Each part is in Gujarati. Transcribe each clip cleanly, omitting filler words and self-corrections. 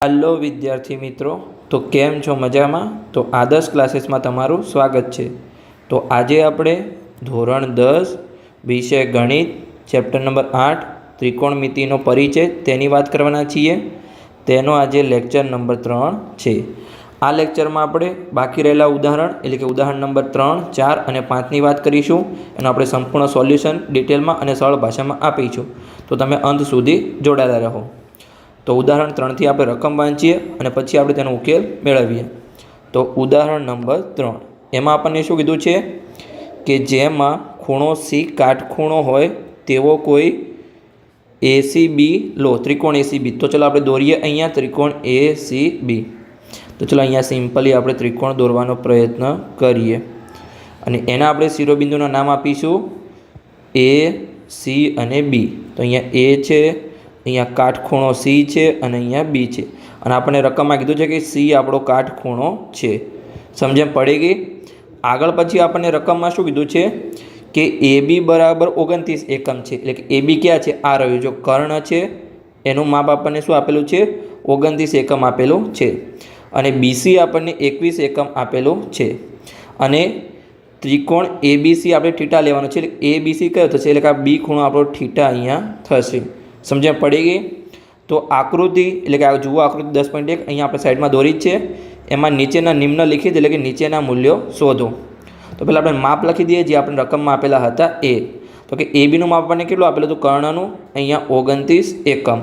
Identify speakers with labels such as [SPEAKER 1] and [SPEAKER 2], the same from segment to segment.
[SPEAKER 1] हेलो विद्यार्थी मित्रों, तो केम छो मजामां। तो आदर्श क्लासेस में तमारुं स्वागत है। तो आज आपणे धोरण 10 विषय गणित चैप्टर नंबर 8 त्रिकोणमितिनो परिचय तेनी बात करवाना छीए। तेनो आज लेक्चर नंबर 3 है। आ लेक्चर में आपणे बाकी रहेला उदाहरण एटले के उदाहरण नंबर 3, 4 और 5 की बात करीशुं। एनो आपणे संपूर्ण सोल्यूशन डिटेल में और सरल भाषा में आपीशुं। तो तमे अंत सुधी जोड़ाता रहो। तो उदाहरण 3 थी आप रकम वाँचीए और पछी आप तेनो उकेल मेळवीए। तो उदाहरण नंबर 3 एमां आपणे शुं कीधुं छे कि जेमां खूणो सी काटखूणो होय तेवो कोई एसीबी लो, त्रिकोण एसीबी। तो चलो आपणे दोरीए अहींया त्रिकोण एसीबी। तो चलो अहींया सिम्पली आपणे त्रिकोण दोरवानो प्रयत्न करीए अने एना आपणे शिरोबिंदुना नाम आपीशुं ए, सी अने बी। तो अहींया ए छे, अहींया काटखूणो सी है और अहींया बी है। और आपने रकम में कीधुं छे कि सी आपणो काटखूणो है। समझ पड़ी गई। आगळ पछी आपने रकम में शुं कीधुं छे कि ए बी बराबर 29 एकम है। एटले कि ए बी क्या है, आ रह्यो जो कर्ण है एनुं माप आपने शुं आपेलुं छे 29 एकम आपेलुं छे। अने बीसी आपने 21 एकम आपेलुं छे। अने त्रिकोण ए बी सी आपणे थीटा लेवानो छे। ए बी सी कयो थशे, एटले कि आ बी खूणो आपणो थीटा अहींया थशे। समझ पड़ी गई। तो आकृति एटले कि जुओ आकृति 10.1 अहीं आपणे साइड में दौरी है। एमां नीचेना निम्नलिखित एटले कि नीचेना मूल्यों शोधो। तो पहला आपणे माप लखी दीए जे आपणे रकम में आपेला हता ए। तो कि ए बी नुं माप आपणे केटलुं आपेलुं हतुं कर्णनुं अहींया 29 एकम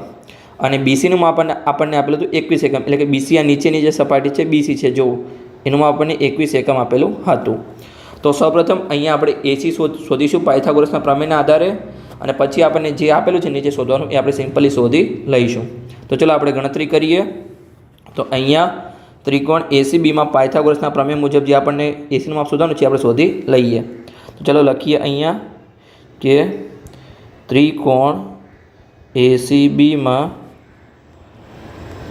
[SPEAKER 1] अने बीसी नुं माप आपणे आपेलुं हतुं 21 एकम। एटले कि बीसी आ नीचेनी जे सपाटी छे बीसी छे जो एनुं माप आपणे 21 एकम आपेलुं हतुं। तो सौप्रथम अहींया आपणे एसी शोधीशुं पायथागोरसना प्रमेयना आधारे અને પછી આપણને જે આપેલું છે નીચે શોધવાનું એ આપણે સિમ્પલી શોધી લઈશું। તો ચલો આપણે ગણતરી કરીએ। તો અહીંયા ત્રિકોણ એસીબીમાં પાયથાગોરસના પ્રમેય મુજબ જે આપણને એસીનું માપ શોધવાનું છે આપણે શોધી લઈએ। તો ચલો લખીએ અહીંયા કે ત્રિકોણ એસીબીમાં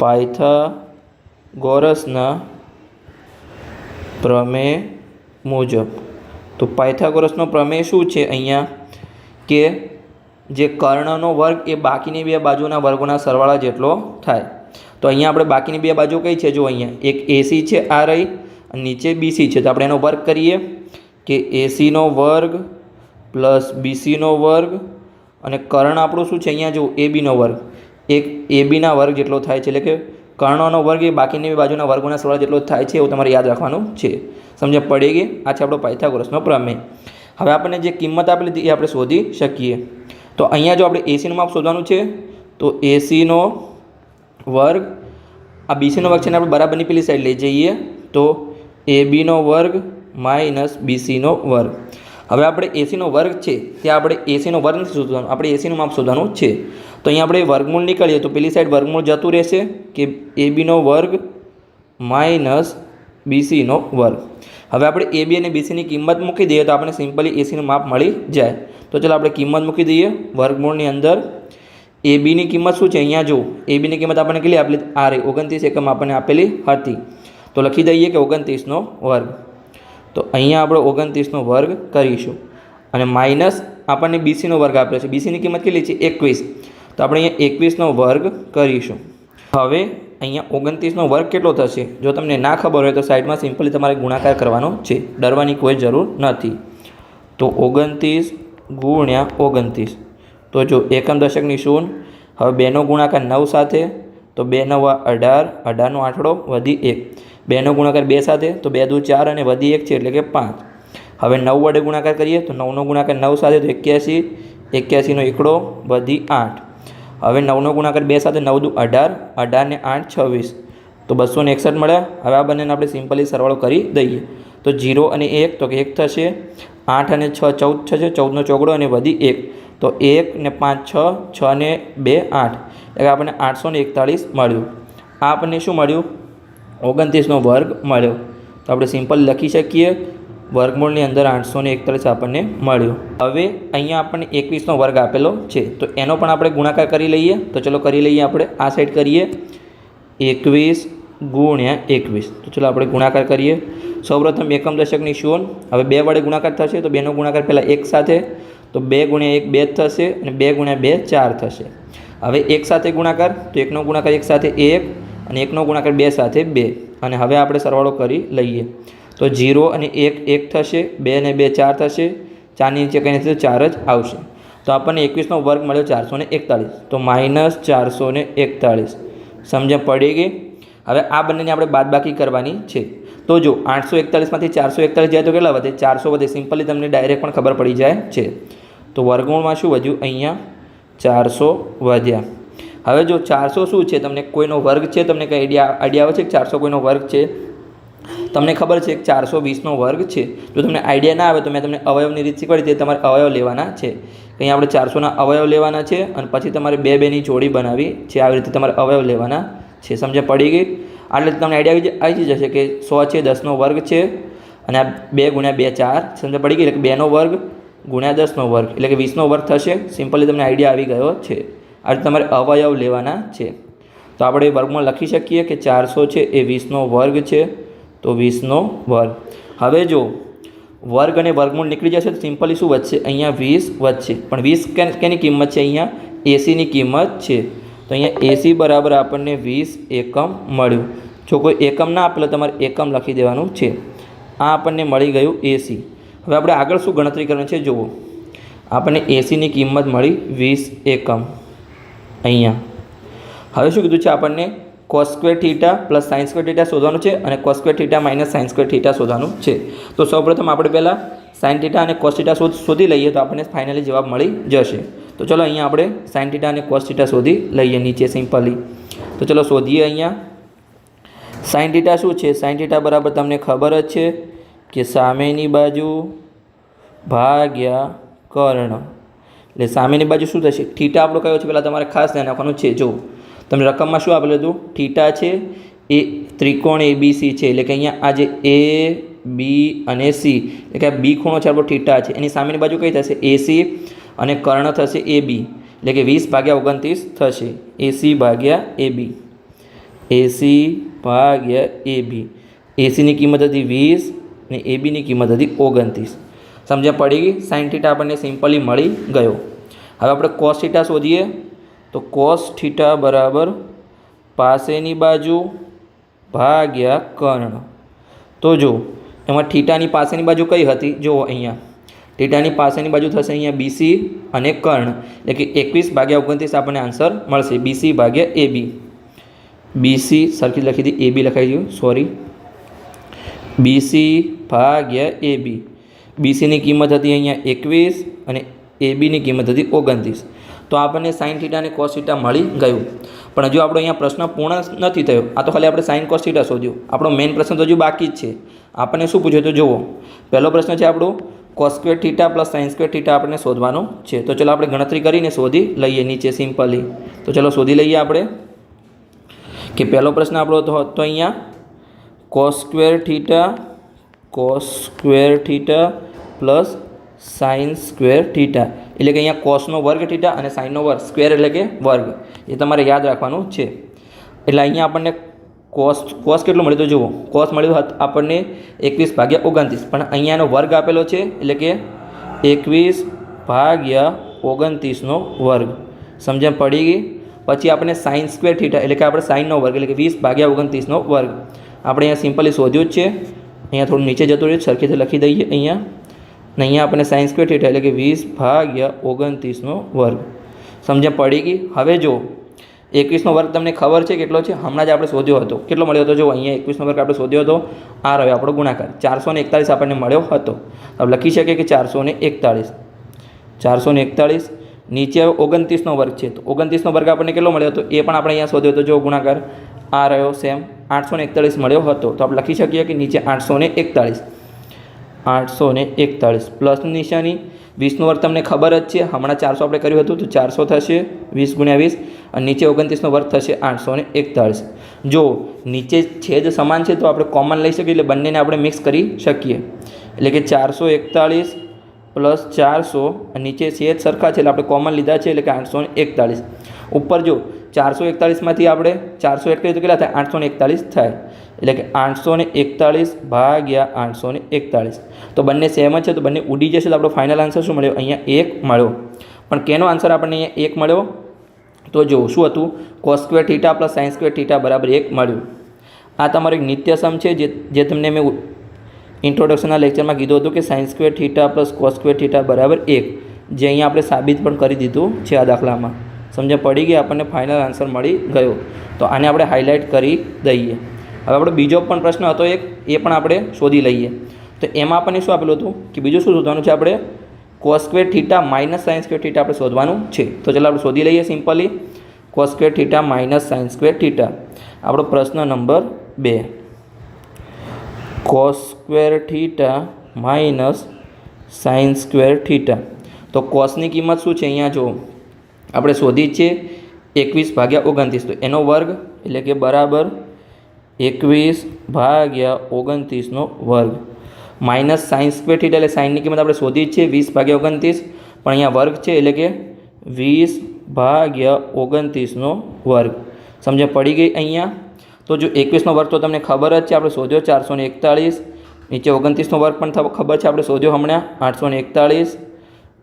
[SPEAKER 1] પાયથાગોરસના પ્રમેય મુજબ। તો પાયથાગોરસનો પ્રમેય શું છે અહીંયા કે जे कर्णनो वर्ग ए बाकीनी बे बाजुना वर्गोना सरवाळा जेटलो थाय। तो अहींया आपणे बाकीनी बे बाजू कई छे, जो अहींया एक एसी छे आ रही अने नीचे बीसी छे। तो आपणे एनो वर्ग करीए कि एसी नो वर्ग प्लस बीसी नो वर्ग अने कर्ण आपणो शुं छे अहींया जो ए बी नो वर्ग, एक ए बी ना वर्ग जेटलो थाय छे। एटले के कर्णनो वर्ग ए बाकीनी बे बाजुना वर्गोना सरवाळा जेटलो थाय छे एवुं तमारे याद राखवानुं छे। समझ पड़ी गई। आ छे आपणो पायथागोरसनो प्रमेय। हवे आपणे जे किंमत आपेली हती ए आपणे शोधी शकीए। तो अहींया जो आपणे एसी नुं माप शोधवानुं छे तो एसी नो वर्ग आ बीसी नो वर्ग छे ने आपणे बराबरनी पेली साइड लई जईए। तो ए बी नो वर्ग माइनस बीसी नो वर्ग। हवे आपणे एसी नो वर्ग छे ते आपणे एसी नो वर्ग नथी शोधवानो, आपणे एसी नुं माप शोधवानुं छे। तो अहींया आपणे वर्गमूळ निकाळीए तो पेली साइड वर्गमूळ जतुं रहेशे कि ए बी नो वर्ग माइनस बीसी नो वर्ग। हवे आपणे ए बी अने बीसी नी किंमत मूकी दईए तो आपणे सिम्पली एसी नुं माप मळी जाय। तो चलो आपणे किंमत मूकी दईए वर्गमूळनी अंदर। ए बी नी किंमत शुं छे अहींया जो ए बी नी किंमत आपणे केटली आपेली आ रही 29 एकम आपणे आपेली हती। तो लखी दईए कि 29 नो वर्ग। तो अहींया आपणे 29 नो वर्ग करीशुं अने माइनस आपणे बीसी नो वर्ग आपेलो छे। बीसी नी किंमत केटली छे 21। तो आपणे अहींया 21 नो वर्ग करीशुं। हवे अहींया 29 नो वर्ग केटलो थशे जो तमने ना खबर होय तो साइड में सिम्पली तमारे गुणाकार करवानो छे, डरवानी कोई जरूर नहीं। तो 29 गुण्या 29। तो जो एकम दशकनी शून्य। हवे 2 नो गुणाकार 9 साथे तो 2 9 18, 18 नो आंकड़ो वधी 1। 2 नो गुणाकार 2 साथे तो 2 2 4 अने वधी 1 छे एटले के 5। हवे 9 वडे गुणाकार करीए तो 9 नो गुणाकार 9 साथे तो 81, 81 नो एकड़ो वधी 8। हवे 9 नो गुणाकार 2 साथे 9 2 18, 18 ने 8 26 तो 261 मळ्या। हवे आ बंनेने आपणे सिम्पली सरवाळो करी दईए। तो 0 अने 1 तो 1 थशे, 8 अने 6 14 थशे, 14 नो ચોગડો अने वधी 1 तो 1 ने 5 6, 6 ने 2 8 એટલે આપણને 841 મળ્યું। આ આપણને શું મળ્યું 29 નો વર્ગ મળ્યો। તો આપણે સિમ્પલ લખી શકીએ વર્ગમૂળની અંદર 841 આપણને મળ્યું। હવે અહીંયા આપણને 21 નો વર્ગ આપેલો છે તો એનો પણ આપણે ગુણાકાર કરી લઈએ। તો ચલો કરી લઈએ। આપણે આ સાઈડ કરીએ 21 ગુણ્યા 21। તો ચલો આપણે ગુણાકાર કરીએ। સૌપ્રથમ એકમ દશકની શૂન્ય। હવે 2 વડે ગુણાકાર થશે તો 2 નો ગુણાકાર પહેલાં 1 સાથે तो 2 गुण्या 1 2 થશે અને 2 ગુણ્યા 2 4 થશે। હવે 1 સાથે ગુણાકાર તો 1 નો ગુણાકાર 1 સાથે 1 અને 1નો ગુણાકાર 2 સાથે 2 અને હવે આપણે સરવાળો કરી લઈએ તો 0 અને 1 1 થશે, 2 અને 2 4 થશે, 4ની નીચે કંઈ નથી તો 4 જ આવશે. તો આપણને 21નો વર્ગ મળ્યો 441, તો -441. સમજણ પડી ગઈ? હવે આ બંનેની આપણે બાદબાકી કરવાની છે. તો જો 841માંથી 441 જાય તો કેટલા વધે? 400 વધે. સિમ્પલી તમને ડાયરેક્ટ પણ ખબર પડી જાય છે. તો વર્ગમૂળમાં શું વધ્યું? અહીંયા 400 વધ્યા. હવે જો 400 શું છે? તમને કોઈનો વર્ગ છે? તમને કંઈ આઈડિયા આવે છે કે 400 કોઈનો વર્ગ છે? તમને ખબર છે કે 420નો વર્ગ છે. જો તમને આઈડિયા ના આવે તો મેં તમને અવયવની રીત શીખવાડી તે તમારે અવયવ લેવાના છે. અહીં આપણે 400ના અવયવ લેવાના છે અને પછી તમારે 2 2ની જોડી બનાવી છે. આવી રીતે તમારે અવયવ લેવાના છે. સમજણ પડી ગઈ? આટલે તમને આઈડિયા આવી જશે કે 100 છે 10નો વર્ગ છે અને આ 2 ગુણ્યા 2 4. સમજણ પડી ગઈ? એટલે કે 2નો વર્ગ ગુણ્યા 10નો વર્ગ એટલે કે 20નો વર્ગ થશે. સિમ્પલી તમને આઈડિયા આવી ગયો છે. આ રીતે તમારે અવયવ લેવાના છે. તો આપણે વર્ગમાં લખી શકીએ કે 400 છે એ 20નો વર્ગ છે, તો 20નો વર્ગ. હવે જો વર્ગ અને વર્ગમૂળ નીકળી જશે તો સિમ્પલી શું વધશે? અહીંયા 20 વધશે. પણ 20 કેની કિંમત છે? અહીંયા એસીની કિંમત છે. તો અહીંયા એસી બરાબર આપણને 20 એકમ મળ્યું. જો કોઈ એકમ ના આપેલો તમારે એકમ લખી દેવાનું છે. આ આપણને મળી ગયું એસી. હવે આપણે આગળ શું ગણતરી કરવાની છે? જુઓ, આપણને એસીની કિંમત મળી 20 એકમ. અહીંયા હવે શું કીધું છે? આપણને cos² θ + sin² θ શોધવાનું છે અને cos² θ - sin² θ શોધવાનું છે. તો સૌપ્રથમ આપણે પહેલાં sin θ અને cos θ શોધી લઈએ તો આપણને ફાઇનલી જવાબ મળી જશે. તો ચલો અહીંયા આપણે sin θ અને cos θ શોધી લઈએ નીચે સિમ્પલી. તો ચલો શોધીએ. અહીંયા sin θ શું છે? sin θ બરાબર તમને ખબર જ છે કે સામેની બાજુ ભાગ્યા કર્ણ. એટલે સામેની બાજુ શું થશે? θ આપણો કયો છે પહેલાં તમારે ખાસ ધ્યાન રાખવાનું છે. જો તમને રકમમાં શું આપેલું હતું? θ છે એ ત્રિકોણ ABC છે. એટલે કે અહીંયા આ જે A B અને C એટલે કે આ B ખૂણો છે આપણો θ છે. એની સામેની બાજુ કઈ થશે? AC અને કર્ણ થશે AB. એટલે કે 20/29 થશે. AC/AB. AC/AB. ACની કિંમત હતી 20 અને ABની કિંમત હતી 29. સમજ્યા પડી ગઈ? sin θ આપણને સિમ્પલી મળી ગયો. હવે આપણે cos θ શોધીએ. તો cos θ બરાબર પાસેની બાજુ ભાગ્યા કર્ણ. તો જો એમાં થીટાની પાસેની બાજુ કઈ હતી? જુઓ અહીંયા થીટાની પાસેની બાજુ થશે અહીંયા BC અને કર્ણ. એટલે કે 21/29 આપણને આન્સર મળશે. BC/AB. BC સરખી લખી હતી, AB લખાઈ ગયું, સોરી. BC/AB. BCની કિંમત હતી અહીંયા 21 અને ABની કિંમત હતી 29. તો આપણને sin θ અને cos θ મળી ગયું. પણ હજુ આપણો અહીંયા પ્રશ્ન પૂર્ણ નથી થયો. આ તો ખાલી આપણે sin cos θ શોધ્યું. આપણો મેઇન પ્રશ્ન તો હજુ બાકી જ છે. આપણને શું પૂછ્યું? તો જુઓ, પહેલો પ્રશ્ન છે આપણો cos² θ + sin² θ આપણને શોધવાનું છે. તો ચલો આપણે ગણતરી કરીને શોધી લઈએ નીચે સિમ્પલી. તો ચલો શોધી લઈએ આપણે કે પહેલો પ્રશ્ન આપણો તો અહીંયા cos² θ + sin² θ એટલે કે અહીંયા cosનો વર્ગ θ અને સાઇનનો વર્ગ, સ્ક્વેર એટલે કે વર્ગ, એ તમારે યાદ રાખવાનું છે. એટલે અહીંયા આપણને cos કેટલું મળ્યું? તો જુઓ, cos મળ્યું આપણને 21/29, પણ અહીંયાનો વર્ગ આપેલો છે એટલે કે 21/29નો વર્ગ. સમજણ પડી ગઈ? પછી આપણે sin² θ એટલે કે આપણે સાઇનનો વર્ગ એટલે કે 20/29નો વર્ગ આપણે અહીંયા સિમ્પલી શોધ્યું જ છે. અહીંયા થોડું નીચે જતું રહ્યું, સરખેથી લખી દઈએ અહીંયા. ને અહીંયા આપણને sin² θ એટલે કે 20/29નો વર્ગ. સમજણ પડી ગઈ? હવે જો 21નો વર્ગ તમને ખબર છે કેટલો છે? હમણાં જ આપણે શોધ્યો હતો. કેટલો મળ્યો હતો? જો અહીંયા 21નો વર્ગ આપણે શોધ્યો હતો. આ રહ્યો આપણો ગુણાકાર 441 આપણને મળ્યો હતો. હવે લખી શકીએ કે 441. 441 નીચે 29નો વર્ગ છે. તો 29નો વર્ગ આપણને કેટલો મળ્યો હતો? એ પણ આપણે અહીંયા શોધ્યો હતો. જો ગુણાકાર આ રહ્યો સેમ 841 મળ્યો હતો. તો આપણે લખી શકીએ કે નીચે 841 પ્લસની નિશાની. 20નો વર્ગ તમને ખબર જ છે, હમણાં 400 આપણે કર્યું હતું તો 400 થશે 20 × 20 અને નીચે 29નો વર્ગ થશે 841. જો નીચે છેદ સમાન છે તો આપણે કોમન લઈ શકીએ એટલે બંનેને આપણે મિક્સ કરી શકીએ. એટલે કે 441 + 400 અને નીચે છેદ સરખા છે એટલે આપણે કોમન લીધા છે એટલે કે 841. ઉપર જો 441માંથી આપણે 401 કરીએ તો કેટલા થાય? 841 થાય. એટલે કે 841/841. તો બંને સેમ જ છે તો બંને ઉડી જશે. તો આપણો ફાઇનલ આન્સર શું મળ્યો? અહીંયા 1 મળ્યો. પણ કેનો આન્સર આપણને અહીંયા 1 મળ્યો? તો જુઓ શું હતું, cos square theta plus sine square theta બરાબર 1 મળ્યું. આ તમારો એક નિત્ય સમ છે જે તમને મેં ઇન્ટ્રોડક્શનના લેક્ચરમાં કીધું હતું કે sine square theta plus cos square theta બરાબર 1, જે અહીંયા આપણે સાબિત પણ કરી દીધું છે આ દાખલામાં. સમજ પડી ગઈ, આપણને ફાઇનલ આન્સર મળી ગયો. તો આને આપણે હાઇલાઇટ કરી દઈએ. હવે આપણો બીજો પણ પ્રશ્ન હતો એક, એ પણ આપણે શોધી લઈએ. તો એમાં આપણને શું આપેલું હતું કે બીજું શું શોધવાનું છે, આપણે cos square theta minus sine square theta આપણે શોધવાનું છે. તો ચાલો આપણે શોધી લઈએ simply. Cos square theta minus sine square theta. આપણો પ્રશ્ન number 2, cos square theta minus sine square theta. તો કોસની કિંમત શું છે અહીંયા જો આપણે શોધી છે 21/29, તો એનો વર્ગ એટલે કે બરાબર 21/29 વર્ગ માઇનસ સાઇન સ્ક્વેર થીટા એટલે સાઇનની કિંમત આપણે શોધી છે 20/29, પણ અહીંયા વર્ગ છે એટલે કે 20/29 વર્ગ. સમજ પડી ગઈ અહીંયા. તો જો 21નો વર્ગ તો તમને ખબર જ છે, આપણે શોધ્યો 441, નીચે 29નો વર્ગ પણ ખબર છે, આપણે શોધ્યો હમણાં 841,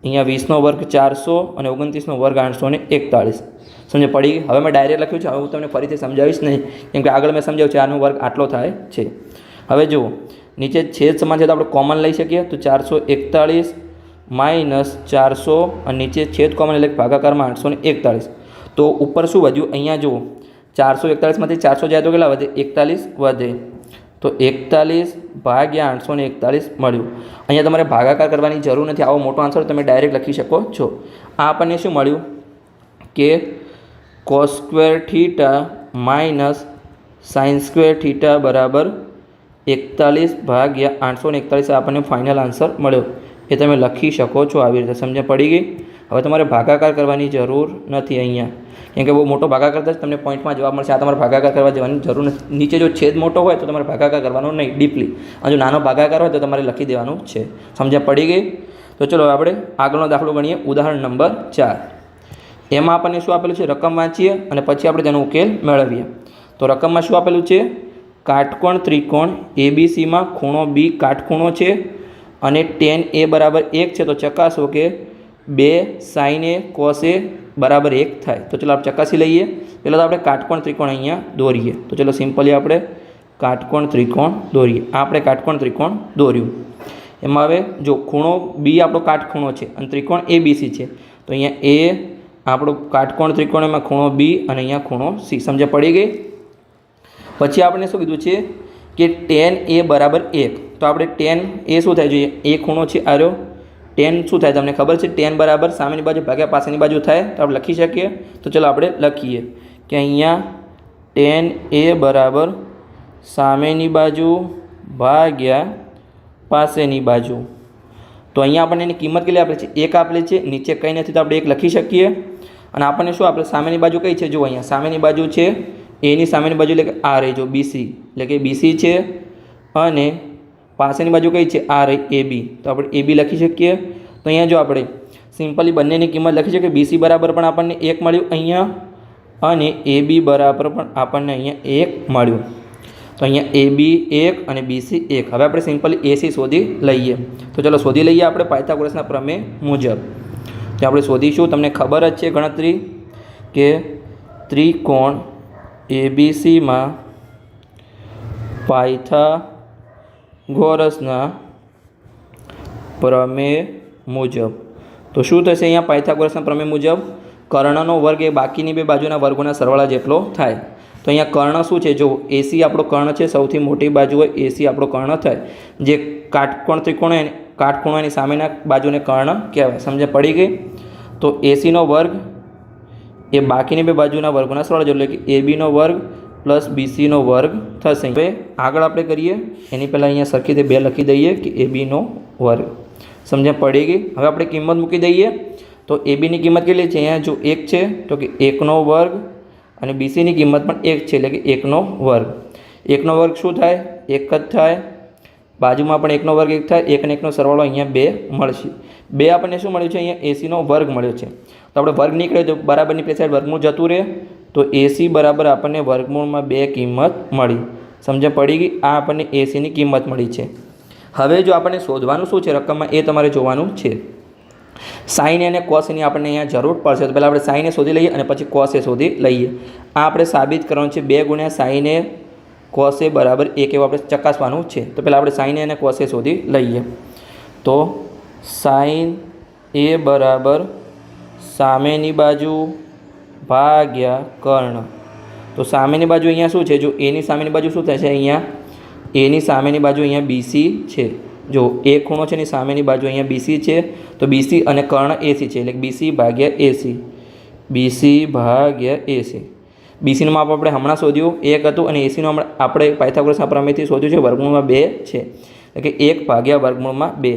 [SPEAKER 1] અહીંયા 20નો વર્ગ 400 અને 29નો વર્ગ 841. સમજ પડી ગઈ. હવે મેં ડાયરેક્ટ લખ્યું છે, હવે હું તમને ફરીથી સમજાવીશ નહીં, કેમ કે આગળ મેં સમજાવ્યું છે આનો વર્ગ આટલો થાય છે. હવે જુઓ નીચે છેદ સમાન છે તો આપણે કોમન લઈ શકીએ, તો 441 માઇનસ 400 અને નીચે છેદ કોમન એટલે ભાગાકારમાં 841. તો ઉપર શું વધ્યું, અહીંયા જુઓ 441માંથી 400 જાય તો કેટલા વધે, 41 વધે. તો 41/841 મળ્યું. અહીંયા તમારે ભાગાકાર કરવાની જરૂર નથી, આવો મોટો આન્સર તમે ડાયરેક્ટ લખી શકો છો. આ આપણને શું મળ્યું કે cos square theta minus sine square theta બરાબર 41/841 આપણને ફાઇનલ આન્સર મળ્યો. એ તમે લખી શકો છો આવી રીતે. સમજ પડી ગઈ. હવે તમારે ભાગાકાર કરવાની જરૂર નથી અહીંયા, કેમ કે બહુ મોટો ભાગાકાર થશે તમને પોઈન્ટમાં જવાબ મળશે. આ તમારે ભાગાકાર કરવા જવાની જરૂર નથી. નીચે જો છેદ મોટો હોય તો તમારે ભાગાકાર કરવાનો નહીં ડીપલી, અને જો નાનો ભાગાકાર હોય તો તમારે લખી દેવાનું છે. સમજ્યા પડી ગઈ. તો ચલો આપણે આગળનો દાખલો ગણીએ. ઉદાહરણ નંબર 4. એમાં આપણને શું આપેલું છે, રકમ વાંચીએ અને પછી આપણે તેનો ઉકેલ મેળવીએ. તો રકમમાં શું આપેલું છે, કાટકોણ ત્રિકોણ ABCમાં ખૂણો B કાટખૂણો છે અને tan A બરાબર 1 છે. તો ચકાસો કે 2 sin A cos A બરાબર 1 થાય. તો ચલો આપણે ચકાસી લઈએ. પહેલાં તો આપણે કાટકોણ ત્રિકોણ અહીંયા દોરીએ. તો ચલો સિમ્પલી આપણે કાટકોણ ત્રિકોણ દોરીએ. આ આપણે કાટકોણ ત્રિકોણ દોર્યું. એમાં હવે જો ખૂણો B આપણો કાટખૂણો છે અને ત્રિકોણ ABC છે, તો અહીંયા A આપણો કાટકોણ ત્રિકોણ, એમાં ખૂણો B અને અહીંયા ખૂણો C. સમજ પડી ગઈ. પછી આપણે શું કીધું છે કે tan A બરાબર 1. તો આપણે tan A શું થાય જોઈએ, એ ખૂણો છે આર્યો, tan શું થાય તમને ખબર છે, tan બરાબર સામેની બાજુ ભાગ્યા પાછળની બાજુ થાય. તો આપણે લખી શકીએ. તો ચલો આપણે લખીએ કે અહીંયા tan A બરાબર સામેની બાજુ ભાગ્યા પાસેની બાજુ. તો અહીંયા આપણને એની કિંમત કેટલી આપેલી છે, 1 આપેલી છે. નીચે કંઈ નથી તો આપણે 1 લખી શકીએ. અને આપણને શું આપણે સામેની બાજુ કઈ છે, જો અહીંયા સામેની બાજુ છે એની સામેની બાજુ એટલે કે આ રહી જો BC, એટલે કે BC છે, અને પાસેની બાજુ કઈ છે, આ રહી AB. તો આપણે AB લખી શકીએ. તો અહીંયા જો આપણે સિમ્પલી બંનેની કિંમત લખી શકીએ. BC બરાબર પણ આપણને 1 મળ્યું અહીંયા, અને AB બરાબર પણ આપણને અહીંયા 1 મળ્યું. તો અહીંયા AB 1 અને BC 1. હવે આપણે સિમ્પલી AC શોધી લઈએ. તો ચલો શોધી લઈએ આપણે પાયથાગોરસના પ્રમેય મુજબ. તો આપણે શોધીશું, તમને ખબર જ છે ગણતરી કે ત્રિકોણ ABCમાં પાયથાગોરસના પ્રમેય મુજબ. તો શું થશે અહીંયા પાયથાગોરસના પ્રમેય મુજબ, કર્ણનો વર્ગ એ બાકીની બે બાજુના વર્ગોના સરવાળા જેટલો થાય. તો અહીંયા કર્ણ શું છે, જો AC આપણો કર્ણ છે, સૌથી મોટી બાજુ હોય AC આપણો કર્ણ થાય. જે કાટકોણ ત્રિકોણ હોય કાટખૂણાની સામેના બાજુને કર્ણ કહેવાય. સમજ પડી ગઈ. તો ACનો વર્ગ એ બાકીની બે બાજુના વર્ગોના સરવાળા જેટલો, એટલે કે ABનો વર્ગ પ્લસ BCનો વર્ગ થશે. હવે આગળ આપણે કરીએ એની પહેલાં અહીંયા સરખી રીતે 2 લખી દઈએ કે ABનો વર્ગ. સમજ પડી ગઈ. હવે આપણે કિંમત મૂકી દઈએ. તો ABની કિંમત કેટલી છે, અહીંયા જો 1 છે તો કે 1નો વર્ગ, અને BCની કિંમત પણ 1 છે એટલે કે 1નો વર્ગ. 1નો વર્ગ શું થાય, 1 જ થાય. બાજુમાં પણ 1નો વર્ગ 1 થાય. 1 અને 1નો સરવાળો અહીંયા 2 મળશે. 2 આપણને શું મળ્યું છે, અહીંયા ACનો વર્ગ મળ્યો છે. તો આપણે વર્ગ નીકળે તો બરાબરની પેલી સાઈડ વર્ગમૂળ જતું રહે. તો AC બરાબર આપણને વર્ગમૂળમાં 2 કિંમત મળી. સમજ પડી ગઈ. આ આપણને ACની કિંમત મળી છે. હવે જો આપણને શોધવાનું શું છે રકમમાં, એ તમારે જોવાનું છે. સાઇન અને કોસ એની આપણને અહીંયા જરૂર પડશે. તો પહેલાં આપણે સાઇન એ શોધી લઈએ અને પછી કોસ એ શોધી લઈએ. આ આપણે સાબિત કરવાનું છે. 2 ગુણ્યા સાઇન એ કોસ એ બરાબર 1 એવું આપણે ચકાસવાનું છે. તો પહેલાં આપણે સાઇન એ અને કોસ એ શોધી લઈએ. તો સાઇન એ બરાબર સામેની બાજુ ભાગ્યા કર્ણ. તો સામેની બાજુ અહીંયા શું છે? જો એની સામેની બાજુ શું થાય છે? અહીંયા એની સામેની બાજુ અહીંયા બીસી છે. જો એ ખૂણો છે એની સામેની બાજુ અહીંયા બીસી છે. તો બીસી અને કર્ણ એસી છે, એટલે બીસી ભાગ્યા એસી. બીસી ભાગ્યા એસી. બીસીનું માપ આપણે હમણાં શોધ્યું 1 હતું અને એસીનું આપણે પાયથાગોરસના પ્રમેયથી શોધ્યું છે વર્ગમૂળમાં 2 છે, એટલે કે 1 ભાગ્યા વર્ગમૂળમાં 2.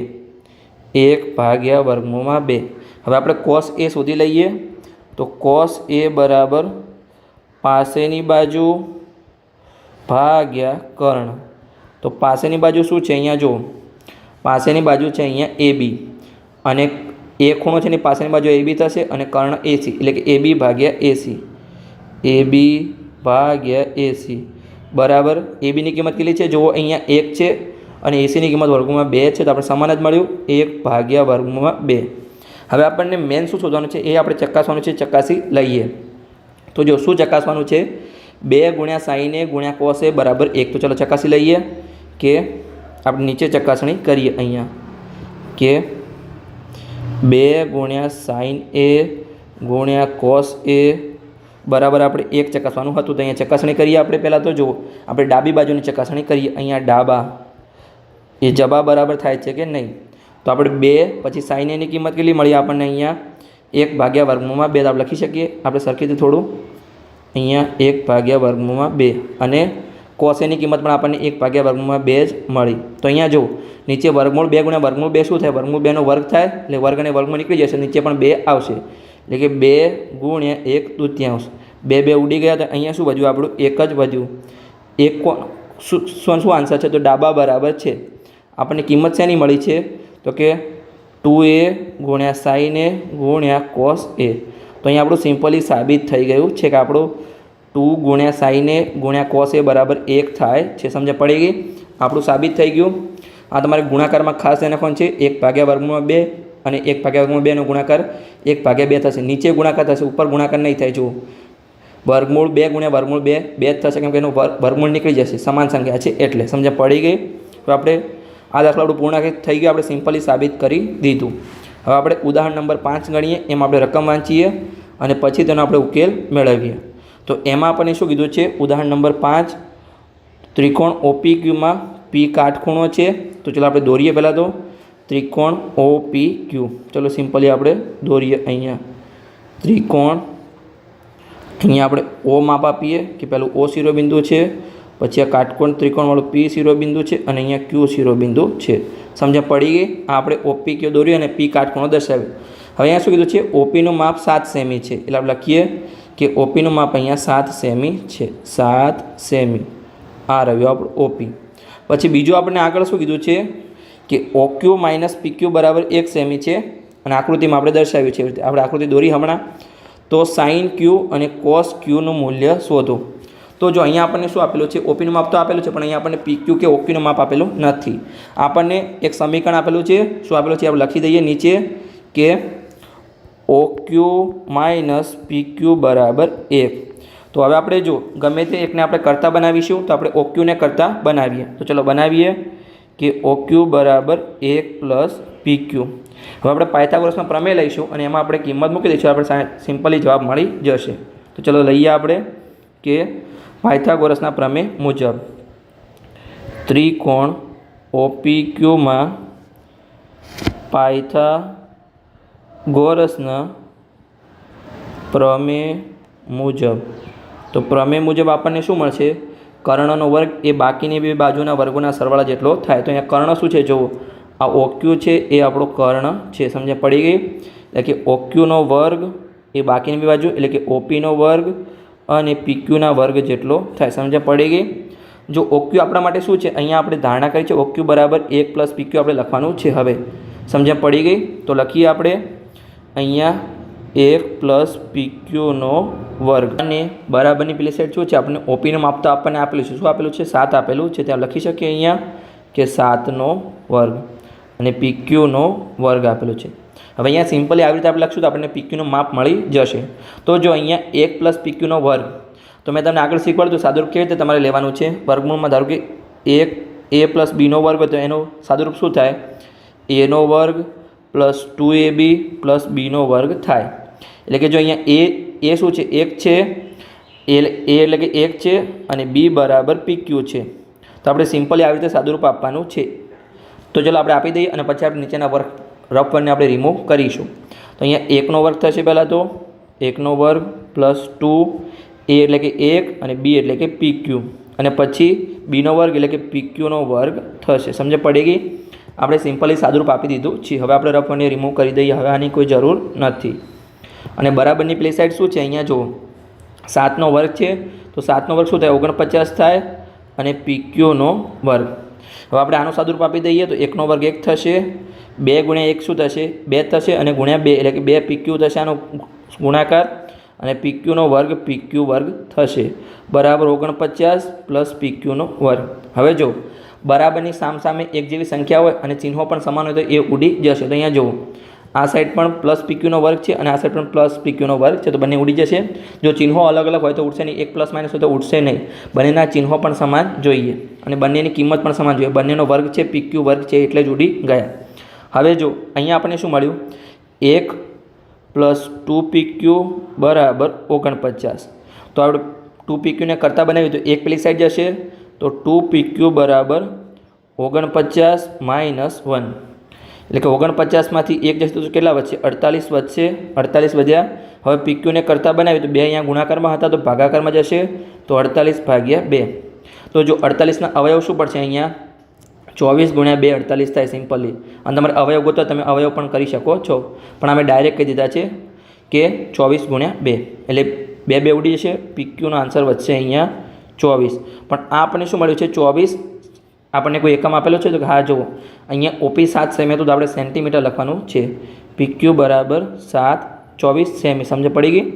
[SPEAKER 1] 1 ભાગ્યા વર્ગમૂળમાં 2. હવે આપણે કોસ એ શોધી લઈએ. તો કોસ એ બરાબર પાસેની બાજુ ભાગ્યા કર્ણ. તો પાસેની બાજુ શું છે? અહીંયા જો પાસેની બાજુ છે અહીંયા એ બી, અને એ ખૂણો છે એની પાસેની બાજુ એ બી થશે અને કર્ણ એસી, એટલે કે એ બી ભાગ્યા એસી. એ બી ભાગ્યા એસી બરાબર એ બીની કિંમત કેટલી છે? જુઓ અહીંયા 1 છે અને એસીની કિંમત વર્ગમૂળમાં 2 છે. તો આપણે સમાન જ મળ્યું 1 ભાગ્યા વર્ગમૂળમાં 2. હવે આપણને મેન શું શોધવાનું છે એ આપણે ચકાસવાનું છે. ચકાસી લઈએ. તો જો શું ચકાસવાનું છે? 2 ગુણ્યા સાઇન એ ગુણ્યા કોસ એ બરાબર 1. તો ચલો ચકાસી લઈએ કે આપણે નીચે ચકાસણી કરીએ અહીંયા કે 2 ગુણ્યા સાઇન એ ગુણ્યા કોસ એ બરાબર આપણે 1 ચકાસવાનું હતું. તો અહીંયા ચકાસણી કરીએ આપણે. પહેલાં તો જુઓ આપણે ડાબી બાજુની ચકાસણી કરીએ. અહીંયા ડાબા એ જબા બરાબર થાય છે કે નહીં? તો આપણે 2 પછી સાઇન એની કિંમત કેટલી મળી આપણને? અહીંયા 1 ભાગ્યા વર્ગમૂળમાં 2. આપણે લખી શકીએ આપણે સરખીથી થોડું. અહીંયા 1 ભાગ્યા વર્ગમૂળમાં 2 અને કોસ એની કિંમત પણ આપણને 1 ભાગ્યા વર્ગમૂળમાં 2 જ મળી. તો અહીંયા જો નીચે વર્ગમૂળ 2 ગુણ્યા વર્ગમૂળ 2 શું થાય? વર્ગમૂળ 2નો વર્ગ થાય, એટલે વર્ગ અને વર્ગમૂળ નીકળી જશે. નીચે પણ 2 આવશે, એટલે કે 2 ગુણ્યા 1/3. 2 ઉડી ગયા. તો અહીંયા શું વધ્યું? આપણું 1 જ વધ્યું. 1 શું આન્સર છે? તો ડાબા બરાબર છે. આપણને કિંમત શેની મળી છે? તો કે 2a ગુણ્યા સાઇન એ ગુણ્યા કોસ એ. તો અહીંયા આપણું સિમ્પલી સાબિત થઈ ગયું છે કે આપણું 2 ગુણ્યા સાઇન એ ગુણ્યા કોસ એ બરાબર 1 થાય છે. સમજ પડી ગઈ? આપણું સાબિત થઈ ગયું. આ તમારે ગુણાકારમાં ખાસ ધ્યાન રાખવાનું છે. 1 ભાગ્યા વર્ગમૂળમાં 2 અને 1 ભાગ્યા વર્ગમૂળ 2નો ગુણાકાર 1 ભાગ્યા 2 થશે. નીચે ગુણાકાર થશે, ઉપર ગુણાકાર નહીં થાય. જુઓ વર્ગમૂળ 2 ગુણ્યા વર્ગમૂળ 2 જ થશે, કેમ કે એનું વર્ગમૂળ નીકળી જશે. સમાન સંખ્યા છે એટલે. સમજ પડી ગઈ? તો આપણે આ દાખલા આપણું પૂર્ણ થઈ ગયું. આપણે સિમ્પલી સાબિત કરી દીધું. હવે આપણે ઉદાહરણ નંબર 5 ગણીએ. એમાં આપણે રકમ વાંચીએ અને પછી તેનો આપણે ઉકેલ મેળવીએ. તો એમાં આપણને શું કીધું છે? ઉદાહરણ નંબર 5 ત્રિકોણ OPQમાં P કાટખૂણો છે. તો ચલો આપણે દોરીએ પહેલાં તો ત્રિકોણ OPQ. ચલો સિમ્પલી આપણે દોરીએ. અહીંયા ત્રિકોણ, અહીંયા આપણે O માપ આપીએ કે પહેલું O શિરોબિંદુ છે, પછી આ કાટકોણ ત્રિકોણવાળું P શિરોબિંદુ છે અને અહીંયા Q શિરોબિંદુ છે. સમજ પડી ગઈ? આ આપણે OPQ દોર્યું અને P કાટખૂણો દર્શાવ્યો. હવે અહીંયા શું કીધું છે? OPનું માપ 7 સેમી છે. એટલે આપણે લખીએ કે OPનું માપ અહીંયા 7 સેમી છે. 7 સેમી આ રહ્યું આપણું OP. પછી બીજું આપણે આગળ શું કીધું છે કે OQ - PQ બરાબર 1 સેમી છે અને આકૃતિમાં આપણે દર્શાવ્યું છે. આપણે આકૃતિ દોરી હમણાં. તો સાઇન Q અને કોસ Qનું મૂલ્ય શોધો. તો જો અહીંયા આપણને શું આપેલું છે? OPનું માપ તો આપેલું છે, પણ અહીંયા આપણને PQ કે OQનું માપ આપેલું નથી. આપણને એક સમીકરણ આપેલું છે. શું આપેલું છે? આપણે લખી દઈએ નીચે કે OQ - PQ બરાબર 1. તો હવે આપણે જો ગમે તે એકને આપણે કરતા બનાવીશું. તો આપણે OQને કરતા બનાવીએ. તો ચલો બનાવીએ કે OQ બરાબર 1 + PQ. હવે આપણે પાયથાગોરસનો પ્રમેય લઈશું અને એમાં આપણે કિંમત મૂકી દઈશું. આપણે સિમ્પલી જવાબ મળી જશે. તો ચલો લઈએ આપણે કે પાયથાગોરસના પ્રમેય મુજબ ત્રિકોણ OPQમાં પાયથાગોરસના પ્રમેય મુજબ. તો પ્રમેય મુજબ આપણને શું મળશે? કર્ણનો વર્ગ એ બાકીની બે બાજુના વર્ગોના સરવાળા જેટલો થાય. તો અહીંયા કર્ણ શું છે? જુઓ આ OQ છે એ આપણો કર્ણ છે. સમજ પડી ગઈ? એટલે કે OQનો વર્ગ એ બાકીની બે બાજુ એટલે કે OPનો વર્ગ અને PQના વર્ગ જેટલો થાય. સમજ પડી ગઈ? જો OQ આપણા માટે શું છે? અહીંયા આપણે ધારણા કરી છે OQ બરાબર 1 + PQ આપણે લખવાનું છે. હવે સમજ પડી ગઈ? તો લખીએ આપણે અહીંયા 1 + PQનો વર્ગ અને બરાબરની પેલી સાઈડ શું છે? આપણે OPનું માપ તો આપણને આપેલું છે. શું આપેલું છે? 7 આપેલું છે. ત્યાં લખી શકીએ અહીંયા કે 7નો વર્ગ અને PQનો વર્ગ આપેલું છે. હવે અહીંયા સિમ્પલી આવી રીતે આપણે લખશું તો આપણને PQનું માપ મળી જશે. તો જો અહીંયા 1 + PQનો વર્ગ, તો મેં તમને આગળ શીખવાડ્યું સાદુરૂપ કેવી રીતે તમારે લેવાનું છે. વર્ગમૂળમાં ધારો કે 1a + bનો વર્ગ હોય તો એનું સાદુરૂપ શું થાય, aનો વર્ગ + 2ab + bનો વર્ગ થાય. એટલે કે જો અહીંયા a શું છે, 1 છે, a એટલે કે 1 છે અને b બરાબર PQ છે. તો આપણે સિમ્પલી આવી રીતે સાદુરૂપ આપવાનું છે. તો ચલો આપણે આપી દઈએ અને પછી આપણે નીચેના વર્ગ રફ વર્ગને આપણે રિમૂવ કરીશું. તો અહીંયા 1નો વર્ગ થશે પહેલાં, તો 1નો વર્ગ + 2a એટલે કે 1 અને b એટલે કે PQ, અને પછી bનો વર્ગ એટલે કે PQનો વર્ગ થશે. સમજ પડી ગઈ? આપણે સિમ્પલી સાદુરૂપ આપી દીધું છે. હવે આપણે રફ વર્ગને રિમૂવ કરી દઈએ. હવે આની કોઈ જરૂર નથી. અને બરાબરની પ્લે સાઈડ શું છે, અહીંયા જુઓ 7નો વર્ગ છે, તો 7નો વર્ગ શું થાય, 49 થાય, અને PQનો વર્ગ. હવે આપણે આનો સાદુરૂપ આપી દઈએ તો 1નો વર્ગ 1 થશે, 2 × 1 શું થશે, 2 થશે, અને ગુણ્યા 2 એટલે કે 2 PQ થશે આનો ગુણાકાર, અને PQનો વર્ગ PQ વર્ગ થશે બરાબર 49 + PQનો વર્ગ. હવે જો બરાબરની સામસામે એક જેવી સંખ્યા હોય અને ચિહ્નો પણ સમાન હોય તો એ ઉડી જશે. તો અહીંયા જુઓ આ સાઈડ પણ +PQનો વર્ગ છે અને આ સાઈડ પણ +PQનો વર્ગ છે, તો બંને ઉડી જશે. જો ચિહ્નો અલગ અલગ હોય તો ઉડશે નહીં, એક ± હોય તો ઉડશે નહીં. બંનેના ચિહ્નો પણ સમાન જોઈએ અને બંનેની કિંમત પણ સમાન જોઈએ. બંનેનો વર્ગ છે PQ વર્ગ છે એટલે જ ઉડી ગયા. હવે જો અહીંયા આપણને શું મળ્યું, 1 + 2PQ બરાબર 49. તો આપણે 2PQને કરતાં બનાવ્યું તો એક પેલી સાઈડ જશે, તો 2PQ બરાબર 49 - 1, એટલે કે 49માંથી 1 જશે તો કેટલા વધશે, 48 વધશે. 48 વધ્યા. હવે PQને કરતાં બનાવ્યું તો 2 અહીંયા ગુણાકારમાં હતા તો ભાગાકારમાં જશે, તો 48/2. તો જો 48ના અવયવ શું પડશે, અહીંયા 24 × 2 48 થાય સિમ્પલી. અને તમારે અવયવ ગોતો તમે અવયવ પણ કરી શકો છો, પણ અમે ડાયરેક્ટ કહી દીધા છે કે 24 × 2 એટલે 2 ઉડી જશે. PQનો આન્સર વધશે અહીંયા 24. પણ આ આપણને શું મળ્યું છે, 24. આપણને કોઈ એકમ આપેલો છે તો હા જુઓ અહીંયા OP 7 સેમી હતું તો આપણે સેન્ટીમીટર લખવાનું છે. PQ બરાબર 7/24 સેમી. સમજ પડી ગઈ?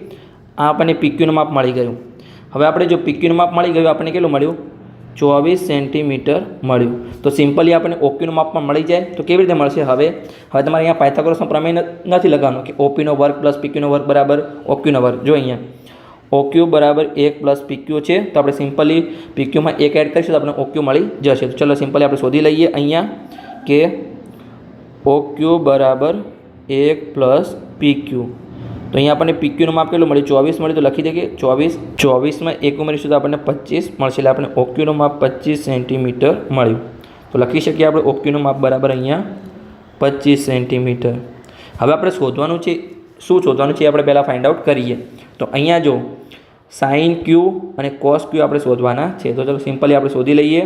[SPEAKER 1] આ આપણને PQનું માપ મળી ગયું. હવે આપણે જો PQનું માપ મળી ગયું આપણને કેટલું મળ્યું, 24 સેન્ટીમીટર મળ્યું. તો સિમ્પલી આપણને OQનું માપ પણ મળી જાય. તો કેવી રીતે મળશે, હવે તમારે અહીંયા પાયથાગોરસનો પ્રમેય નથી લગાવવાનો કે OPનો વર્ગ + PQનો વર્ગ બરાબર OQનો વર્ગ. જો અહીંયા OQ બરાબર 1 + PQ છે, તો આપણે સિમ્પલી PQમાં 1 એડ કરીશું તો આપણે OQ મળી જશે. તો ચલો સિમ્પલી આપણે શોધી લઈએ અહીંયા કે OQ બરાબર 1 + PQ. તો અહીંયા આપણને PQનું માપ કેટલું મળ્યું, 24 મળ્યું. તો લખી દઈએ કે 24માં 1 ઉમેરીશું તો આપણને 25 મળશે, એટલે આપણે OQનું માપ 25 સેન્ટીમીટર મળ્યું. તો લખી શકીએ આપણે OQનું માપ બરાબર અહીંયા 25 સેન્ટીમીટર. હવે આપણે શોધવાનું છે, શું શોધવાનું છે આપણે પહેલાં ફાઇન્ડ આઉટ કરીએ. તો અહીંયા જો sin Q અને cos Q આપણે શોધવાના છે. તો ચલો સિમ્પલી આપણે શોધી લઈએ.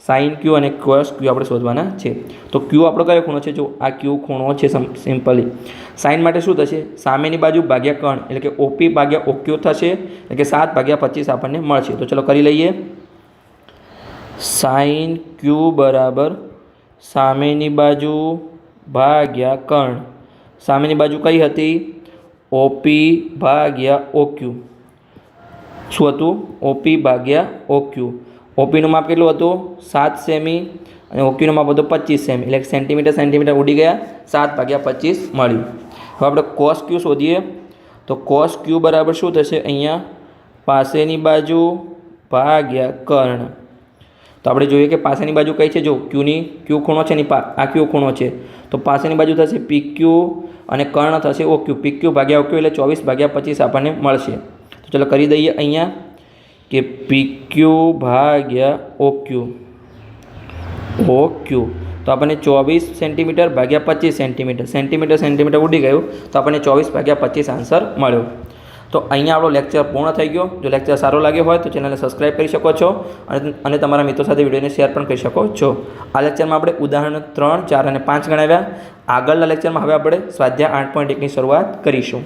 [SPEAKER 1] sin Q અને cos Q આપણે શોધવાના છે. તો Q આપણો કયો ખૂણો છે, જો આ Q ખૂણો છે. સિમ્પલી sin માટે શું થશે, સામેની બાજુ ભાગ્યા કર્ણ એટલે કે OP ભાગ્યા OQ થશે, એટલે કે 7/25 આપણને મળશે. તો ચલો કરી લઈએ. sin Q બરાબર સામેની બાજુ ભાગ્યા કર્ણ. સામેની બાજુ કઈ હતી, OP ભાગ્યા OQ. શું હતું, OP ભાગ્યા OQ. OPનું માપ કેટલું હતું, 7 સેમી, અને OQનું માપ હતું 25 સેમી, એટલે સેન્ટીમીટર ઉડી ગયા, 7/25 મળ્યું. હવે આપણે cos Q શોધીએ. તો cos Q બરાબર શું થશે, અહીંયા પાસેની બાજુ ભાગ્યા કર્ણ. તો આપણે જોઈએ કે પાસેની બાજુ કઈ છે, જો Q ખૂણો છે ને, આ Q ખૂણો છે, તો પાસેની બાજુ થશે PQ અને કર્ણ થશે OQ. PQ ભાગ્યા OQ એટલે 24/25 આપણને મળશે. તો ચલો કરી દઈએ અહીંયા કે PQ ભાગ્યા OQ. તો આપણને 24 સેન્ટીમીટર ભાગ્યા 25 સેન્ટીમીટર ઉડી ગયું, તો આપણને 24/25 આન્સર મળ્યો. તો અહીંયા આપણો લેક્ચર પૂર્ણ થઈ ગયો. જો લેક્ચર સારો લાગ્યો હોય તો ચેનલને સબસ્ક્રાઈબ કરી શકો છો અને તમારા મિત્રો સાથે વિડીયોને શેર પણ કરી શકો છો. આ લેક્ચરમાં આપણે ઉદાહરણ 3, 4 અને 5 ગણાવ્યા. આગળના લેક્ચરમાં હવે આપણે સ્વાધ્યાય 8.1ની શરૂઆત કરીશું.